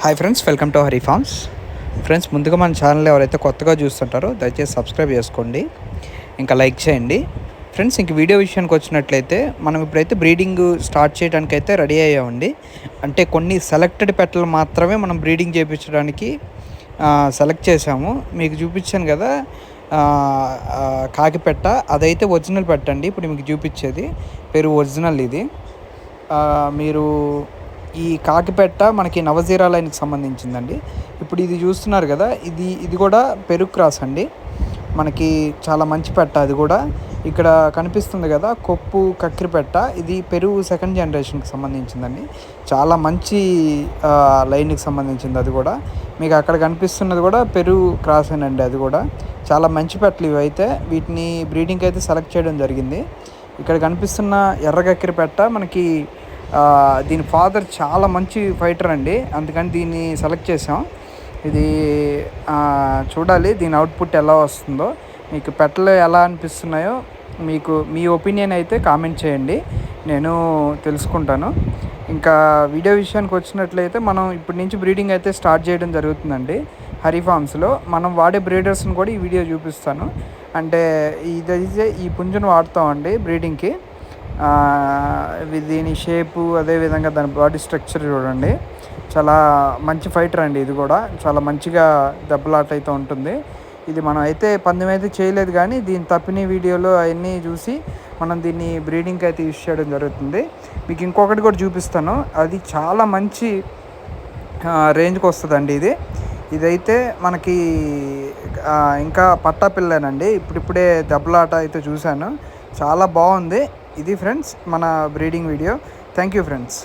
Hi friends, welcome to Hari farms. Friends, ముందుగా మన channel ఎవరైతే కొత్తగా చూస్తుంటారో దయచేసి సబ్స్క్రైబ్ చేసుకోండి, ఇంకా లైక్ చేయండి. ఫ్రెండ్స్, ఇంక వీడియో విషయానికి వచ్చినట్లయితే మనం ఇప్పుడైతే బ్రీడింగ్ స్టార్ట్ చేయడానికి అయితే రెడీ అయ్యామండి. అంటే కొన్ని సెలెక్టెడ్ పెట్టలు మాత్రమే మనం బ్రీడింగ్ చేయించడానికి సెలెక్ట్ చేసాము. మీకు చూపించాను కదా కాకి పెట్ట, అదైతే ఒరిజినల్ పెట్టండి. ఇప్పుడు మీకు చూపించేది పేరు ఒరిజినల్. ఇది మీరు ఈ కాకిపెట్ట మనకి నవజీరా లైన్కి సంబంధించిందండి. ఇప్పుడు ఇది చూస్తున్నారు కదా, ఇది కూడా పెరుగు క్రాస్ అండి. మనకి చాలా మంచి పెట్ట. అది కూడా ఇక్కడ కనిపిస్తుంది కదా కొప్పు కక్కిరి పెట్ట, ఇది పెరుగు సెకండ్ జనరేషన్కి సంబంధించిందండి. చాలా మంచి లైన్కి సంబంధించింది. అది కూడా మీకు అక్కడ కనిపిస్తున్నది కూడా పెరుగు క్రాస్ అండి. అది కూడా చాలా మంచి పెట్టలు ఇవి. అయితే వీటిని బ్రీడింగ్కి అయితే సెలెక్ట్ చేయడం జరిగింది. ఇక్కడ కనిపిస్తున్న ఎర్ర కక్కిరి పెట్ట మనకి దీని ఫాదర్ చాలా మంచి ఫైటర్ అండి, అందుకని దీన్ని సెలెక్ట్ చేసాం. ఇది చూడాలి దీని అవుట్పుట్ ఎలా వస్తుందో, మీకు పెట్టలు ఎలా అనిపిస్తున్నాయో మీకు మీ ఒపీనియన్ అయితే కామెంట్ చేయండి, నేను తెలుసుకుంటాను. ఇంకా వీడియో విషయానికి వచ్చినట్లయితే మనం ఇప్పటి నుంచి బ్రీడింగ్ అయితే స్టార్ట్ చేయడం జరుగుతుందండి హరి ఫార్మ్స్లో. మనం వాడే బ్రీడర్స్ని కూడా ఈ వీడియో చూపిస్తాను. అంటే ఇదైతే ఈ పుంజును వాడతామండి బ్రీడింగ్కి. దీని షేపు, అదేవిధంగా దాని బాడీ స్ట్రక్చర్ చూడండి, చాలా మంచి ఫైటర్ అండి. ఇది కూడా చాలా మంచిగా దెబ్బలాట అయితే ఉంటుంది. ఇది మనం అయితే పందెం అయితే చేయలేదు, కానీ దీని తప్పిన వీడియోలో అవన్నీ చూసి మనం దీన్ని బ్రీడింగ్కి అయితే యూజ్ చేయడం జరుగుతుంది. మీకు ఇంకొకటి కూడా చూపిస్తాను, అది చాలా మంచి రేంజ్కి వస్తుందండి. ఇదైతే మనకి ఇంకా పట్టా పిల్లేనండి. ఇప్పుడిప్పుడే దెబ్బలాట అయితే చూశాను, చాలా బాగుంది. ఇది ఫ్రెండ్స్ మన breeding video. Thank you friends.